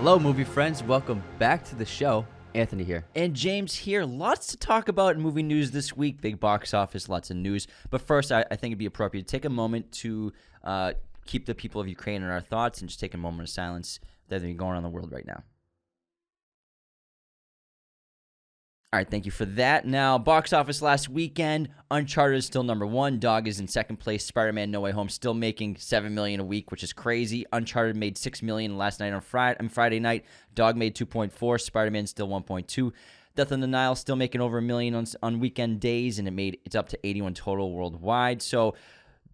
Hello, movie friends. Welcome back to the show. Anthony here. And James here. Lots to talk about in movie news this week. Big box office, lots of news. But first, I think it'd be appropriate to take a moment to keep the people of Ukraine in our thoughts and just take a moment of silence with everything going on in the world right now. All right, thank you for that. Now, box office last weekend, Uncharted is still number one. Dog is in second place. Spider-Man No Way Home still making $7 million a week, which is crazy. Uncharted made $6 million last night on Friday night. Dog made 2.4. Spider-Man still 1.2. Death on the Nile still making over $1 million on weekend days, and it's up to 81 total worldwide. So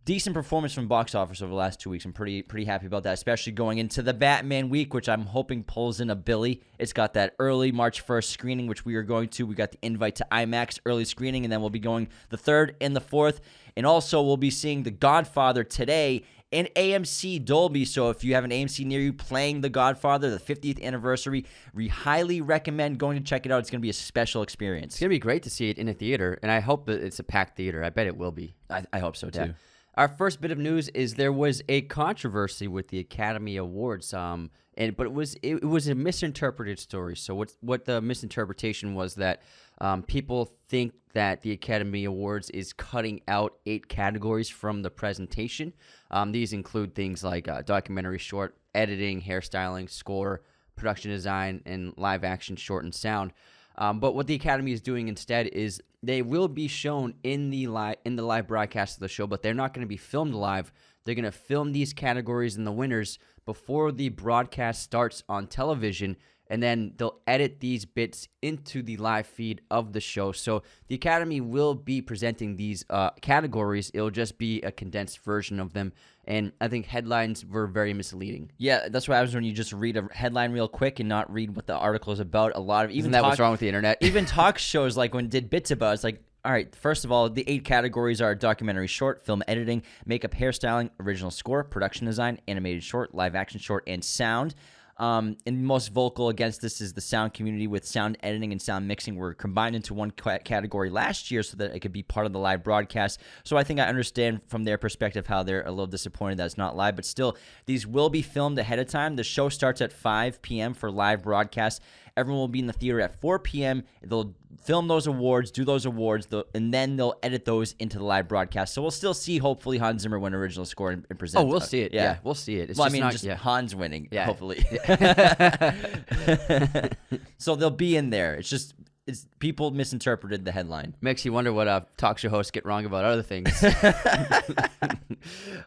decent performance from box office over the last 2 weeks. I'm pretty happy about that, especially going into the Batman week, which I'm hoping pulls in a Billy. It's got that early March 1st screening, which we are going to. We got the invite to IMAX early screening, and then we'll be going the 3rd and the 4th. And also, we'll be seeing The Godfather today in AMC Dolby. So if you have an AMC near you playing The Godfather, the 50th anniversary, we highly recommend going to check it out. It's going to be a special experience. It's going to be great to see it in a theater, and I hope that it's a packed theater. I bet it will be. I hope so, too. Yeah. Our first bit of news is there was a controversy with the Academy Awards, but it was a misinterpreted story. So what the misinterpretation was that people think that the Academy Awards is cutting out 8 categories from the presentation. These include things like documentary short, editing, hairstyling, score, production design, and live action short and sound. But what the Academy is doing instead is they will be shown in the live broadcast of the show, but they're not going to be filmed live. They're going to film these categories and the winners before the broadcast starts on television, and then they'll edit these bits into the live feed of the show. So the Academy will be presenting these categories. It'll just be a condensed version of them, and I think headlines were very misleading. Yeah, that's what happens when you just read a headline real quick and not read what the article is about. Isn't that what's wrong with the internet? Even talk shows, like when did bits about it, it's like, all right, first of all, the 8 categories are documentary short, film editing, makeup, hairstyling, original score, production design, animated short, live action short, and sound. And most vocal against this is the sound community, with sound editing and sound mixing were combined into one category last year so that it could be part of the live broadcast. So I think I understand from their perspective how they're a little disappointed that it's not live, but still, these will be filmed ahead of time. The show starts at 5 p.m. for live broadcast. Everyone will be in the theater at 4 p.m. They'll film those awards, do those awards, and then they'll edit those into the live broadcast. So we'll still see, hopefully, Hans Zimmer win original score and present. Oh, we'll see it. Yeah, we'll see it. It's just Hans winning, hopefully. So they'll be in there. It's people misinterpreted the headline. Makes you wonder what talk show hosts get wrong about other things.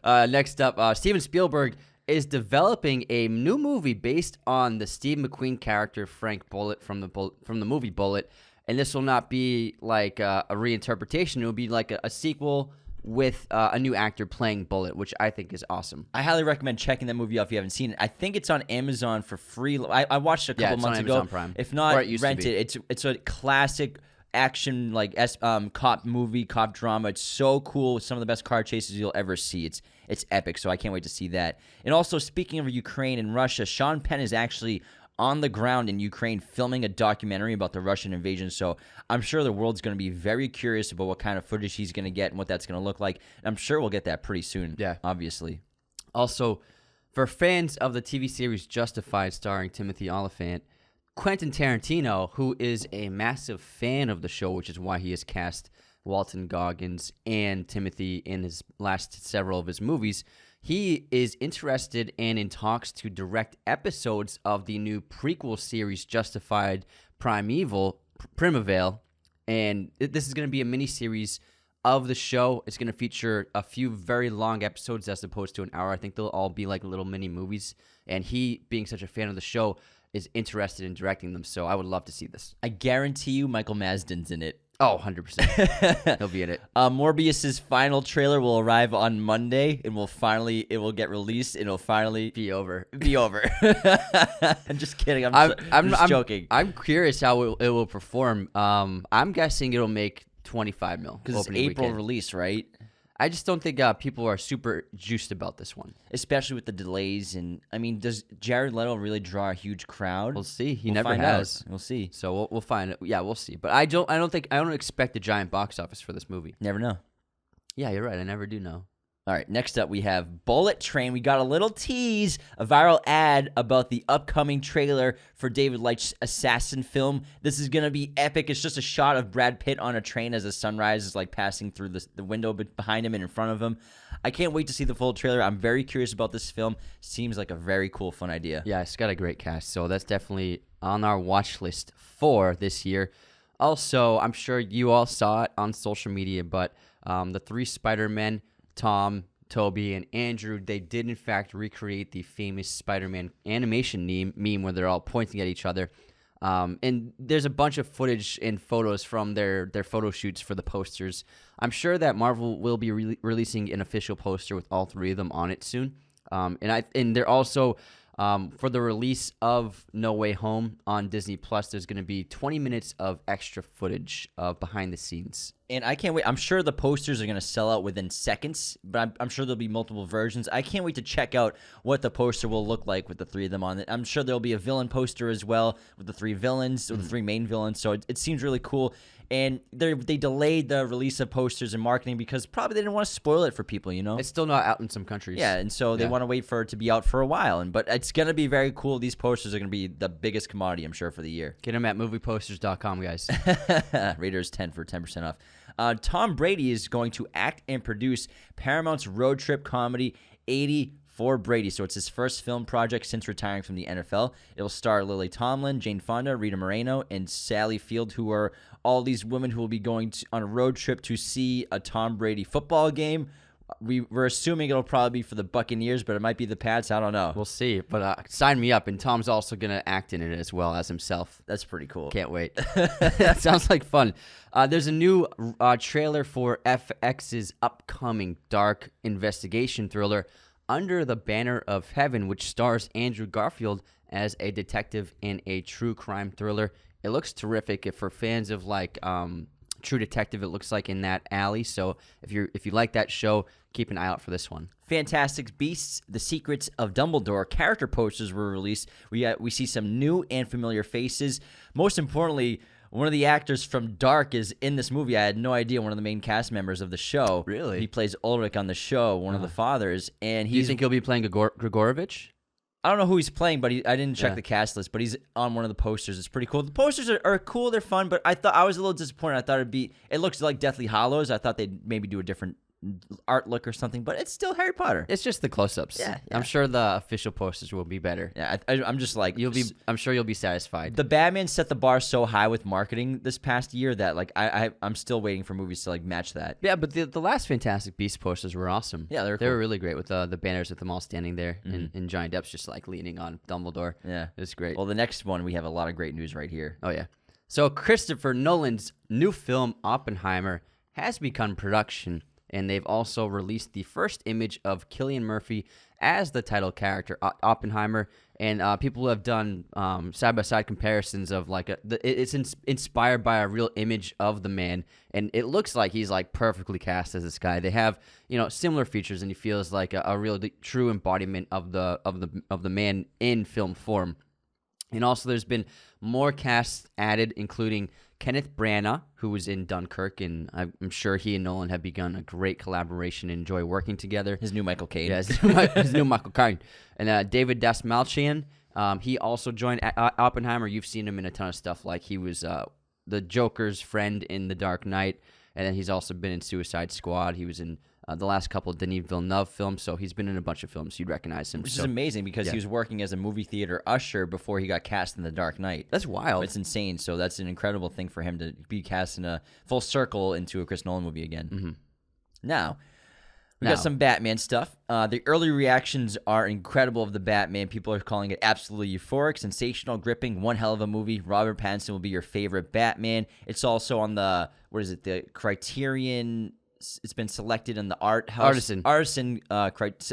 Next up, Steven Spielberg is developing a new movie based on the Steve McQueen character Frank Bullitt from the movie Bullitt, and this will not be like a reinterpretation. It will be like a sequel with a new actor playing Bullitt, which I think is awesome. I highly recommend checking that movie out if you haven't seen it. I think it's on Amazon for free. I watched it a couple months ago. Prime. If not, rent it. It's a classic action cop movie, cop drama. It's so cool. It's some of the best car chases you'll ever see. It's epic, so I can't wait to see that. And also, speaking of Ukraine and Russia, Sean Penn is actually on the ground in Ukraine filming a documentary about the Russian invasion. So I'm sure the world's going to be very curious about what kind of footage he's going to get and what that's going to look like. And I'm sure we'll get that pretty soon, obviously. Also, for fans of the TV series Justified starring Timothy Olyphant, Quentin Tarantino, who is a massive fan of the show, which is why he has cast Walton Goggins and Timothy in his last several of his movies, he is interested and in talks to direct episodes of the new prequel series Justified Primeval, and this is going to be a mini-series of the show. It's going to feature a few very long episodes as opposed to an hour. I think they'll all be like little mini movies, and he, being such a fan of the show, is interested in directing them, so I would love to see this. I guarantee you Michael Mazdin's in it. Oh, 100%. He'll be in it. Morbius's final trailer will arrive on Monday, and it will get released, and it'll finally be over. I'm just kidding. I'm just joking. I'm curious how it will perform. I'm guessing it'll make 25 mil. Because it's April release, right? I just don't think people are super juiced about this one, especially with the delays. And I mean, does Jared Leto really draw a huge crowd? We'll see. He never has. We'll see. So we'll find it. Yeah, we'll see. But I don't expect a giant box office for this movie. Never know. Yeah, you're right. I never do know. All right, next up we have Bullet Train. We got a little tease, a viral ad about the upcoming trailer for David Leitch's Assassin film. This is going to be epic. It's just a shot of Brad Pitt on a train as the sunrise is like passing through the window behind him and in front of him. I can't wait to see the full trailer. I'm very curious about this film. Seems like a very cool, fun idea. Yeah, it's got a great cast, so that's definitely on our watch list for this year. Also, I'm sure you all saw it on social media, but the 3 Spider-Men, Tom, Toby, and Andrew, they did in fact recreate the famous Spider-Man animation meme where they're all pointing at each other. And there's a bunch of footage and photos from their photo shoots for the posters. I'm sure that Marvel will be releasing an official poster with all 3 of them on it soon. And they're also for the release of No Way Home on Disney Plus, there's going to be 20 minutes of extra footage of behind the scenes. And I can't wait. I'm sure the posters are going to sell out within seconds, but I'm sure there'll be multiple versions. I can't wait to check out what the poster will look like with the 3 of them on it. I'm sure there'll be a villain poster as well with the 3 villains, or the 3 main villains. So it seems really cool. And they delayed the release of posters and marketing because probably they didn't want to spoil it for people, you know? It's still not out in some countries. Yeah, and so they want to wait for it to be out for a while. But it's going to be very cool. These posters are going to be the biggest commodity, I'm sure, for the year. Get them at movieposters.com, guys. Raiders 10 for 10% off. Tom Brady is going to act and produce Paramount's road trip comedy 80 for Brady. So it's his first film project since retiring from the NFL. It will star Lily Tomlin, Jane Fonda, Rita Moreno, and Sally Field, who are all these women who will be going on a road trip to see a Tom Brady football game. We're assuming it'll probably be for the Buccaneers, but it might be the Pats. I don't know. We'll see. But sign me up. And Tom's also going to act in it as well as himself. That's pretty cool. Can't wait. That sounds like fun. There's a new trailer for FX's upcoming dark investigation thriller, Under the Banner of Heaven, which stars Andrew Garfield as a detective in a true crime thriller. It looks terrific. If for fans of like True Detective, it looks like In That Alley. So if you like that show, keep an eye out for this one. Fantastic Beasts: The Secrets of Dumbledore character posters were released. We see some new and familiar faces. Most importantly, one of the actors from Dark is in this movie. I had no idea. One of the main cast members of the show. Really? He plays Ulrich on the show, one of the fathers. And Do you think he'll be playing Grigorovich? I don't know who he's playing, but I didn't check the cast list, but he's on one of the posters. It's pretty cool. The posters are cool. They're fun, but I was a little disappointed. I thought it looks like Deathly Hallows. I thought they'd maybe do a different art look or something, but it's still Harry Potter. It's just the close-ups. Yeah. I'm sure the official posters will be better. Yeah, I'm just like I'm sure you'll be satisfied. The Batman set the bar so high with marketing this past year that like I'm still waiting for movies to like match that. Yeah, but the last Fantastic Beasts posters were awesome. Yeah, they were really great with the banners with them all standing there and Johnny Depp's just like leaning on Dumbledore. Yeah, it was great. Well, the next one we have a lot of great news right here. Oh yeah. So Christopher Nolan's new film Oppenheimer has begun production, and they've also released the first image of Killian Murphy as the title character, Oppenheimer. And people have done side-by-side comparisons of like it's inspired by a real image of the man, and it looks like he's like perfectly cast as this guy. They have similar features, and he feels like a real true embodiment of the man in film form. And also, there's been more casts added, including Kenneth Branagh, who was in Dunkirk, and I'm sure he and Nolan have begun a great collaboration and enjoy working together. His new Michael Caine. Yeah, his new Michael Caine. And David Dastmalchian, he also joined Oppenheimer. You've seen him in a ton of stuff, like he was the Joker's friend in The Dark Knight, and then he's also been in Suicide Squad. He was in the last couple of Denis Villeneuve films, so he's been in a bunch of films. You'd recognize him. Which is amazing because he was working as a movie theater usher before he got cast in The Dark Knight. That's wild. It's insane. So that's an incredible thing for him to be cast in a full circle into a Chris Nolan movie again. Mm-hmm. Now, we got some Batman stuff. The early reactions are incredible of the Batman. People are calling it absolutely euphoric, sensational, gripping, one hell of a movie. Robert Pattinson will be your favorite Batman. It's also on the Criterion. It's been selected in the Artisan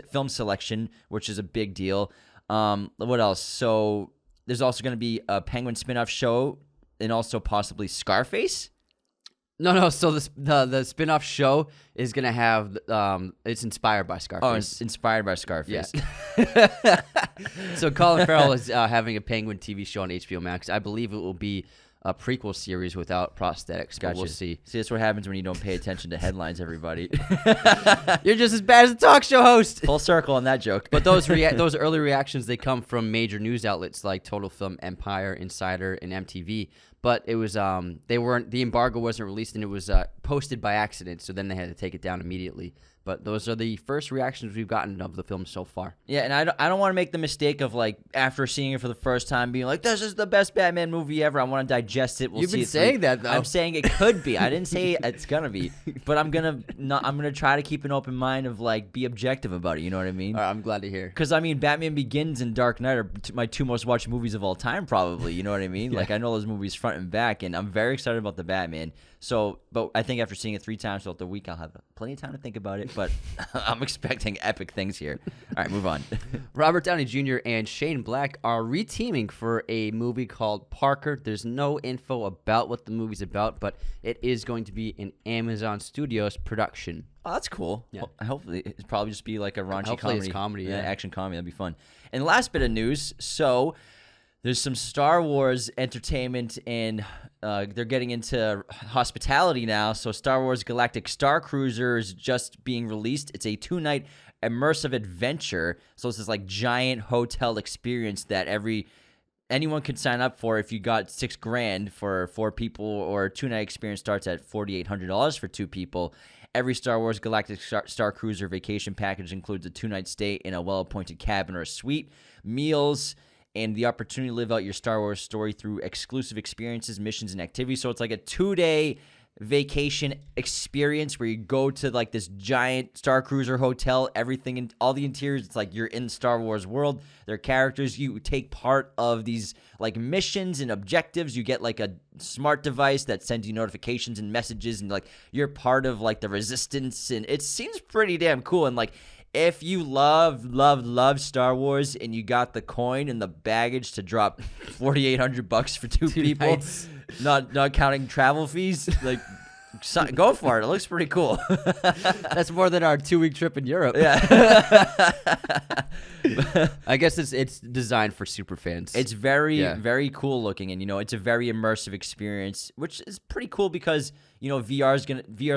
film selection, which is a big deal. What else? So there's also going to be a Penguin spin-off show and also possibly Scarface. No. So the spin-off show is going to have it's inspired by Scarface. Oh, it's inspired by Scarface. Yeah. So Colin Farrell is having a Penguin TV show on HBO Max. I believe it will be a prequel series without prosthetics. But we'll see. See, that's what happens when you don't pay attention to headlines, everybody. You're just as bad as a talk show host. Full circle on that joke. But those those early reactions, they come from major news outlets like Total Film Empire, Insider, and MTV. But it was the embargo wasn't released, and it was posted by accident. So then they had to take it down immediately. But those are the first reactions we've gotten of the film so far. Yeah, and I don't want to make the mistake of, like, after seeing it for the first time, being like, this is the best Batman movie ever. I want to digest it. You've been saying that, though. I'm saying it could be. I didn't say it's going to be. But I'm going to try to keep an open mind of, like, be objective about it. You know what I mean? All right, I'm glad to hear. Because, I mean, Batman Begins and Dark Knight are my two most watched movies of all time, probably. You know what I mean? Yeah. Like, I know those movies front and back, and I'm very excited about the Batman. So, but I think after seeing it 3 times throughout the week, I'll have plenty of time to think about it. But I'm expecting epic things here. All right, move on. Robert Downey Jr. and Shane Black are reteaming for a movie called Parker. There's no info about what the movie's about, but it is going to be an Amazon Studios production. Oh, that's cool. Yeah. Well, hopefully, it'll probably just be like a raunchy Hopefully comedy. it's comedy, yeah. Action comedy. That'd be fun. And the last bit of news. So there's some Star Wars entertainment, and they're getting into hospitality now. So Star Wars Galactic Star Cruiser is just being released. It's a 2-night immersive adventure. So it's this like giant hotel experience that anyone could sign up for if you got $6,000 for 4 people, or a 2-night experience starts at $4,800 for 2 people. Every Star Wars Galactic Star Cruiser vacation package includes a 2-night stay in a well-appointed cabin or a suite, meals, and the opportunity to live out your Star Wars story through exclusive experiences, missions, and activities. So it's like a 2-day vacation experience where you go to like this giant Star Cruiser hotel, everything in all the interiors. It's like you're in the Star Wars world. Their characters, you take part of these like missions and objectives. You get like a smart device that sends you notifications and messages, and like you're part of like the resistance, and it seems pretty damn cool. And like, if you love Star Wars and you got the coin and the baggage to drop $4,800 for 2 people, nights. not counting travel fees, like go for it. It looks pretty cool. That's more than our 2-week trip in Europe. Yeah. I guess it's designed for super fans. It's very cool looking, and it's a very immersive experience, which is pretty cool because VR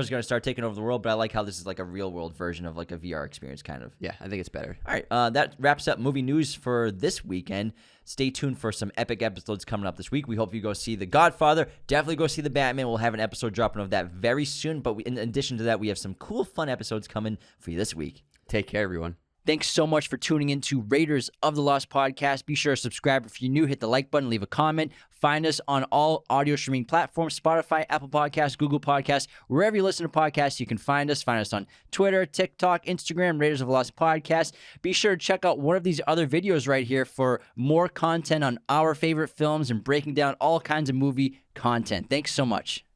is gonna start taking over the world. But I like how this is like a real world version of like a VR experience, kind of. Yeah, I think it's better. All right, that wraps up movie news for this weekend. Stay tuned for some epic episodes coming up this week. We hope you go see The Godfather. Definitely go see The Batman. We'll have an episode dropping of that very soon. But in addition to that, we have some cool, fun episodes coming for you this week. Take care, everyone. Thanks so much for tuning in to Raiders of the Lost podcast. Be sure to subscribe if you're new. Hit the like button, leave a comment. Find us on all audio streaming platforms, Spotify, Apple Podcasts, Google Podcasts, wherever you listen to podcasts, you can find us. Find us on Twitter, TikTok, Instagram, Raiders of the Lost podcast. Be sure to check out one of these other videos right here for more content on our favorite films and breaking down all kinds of movie content. Thanks so much.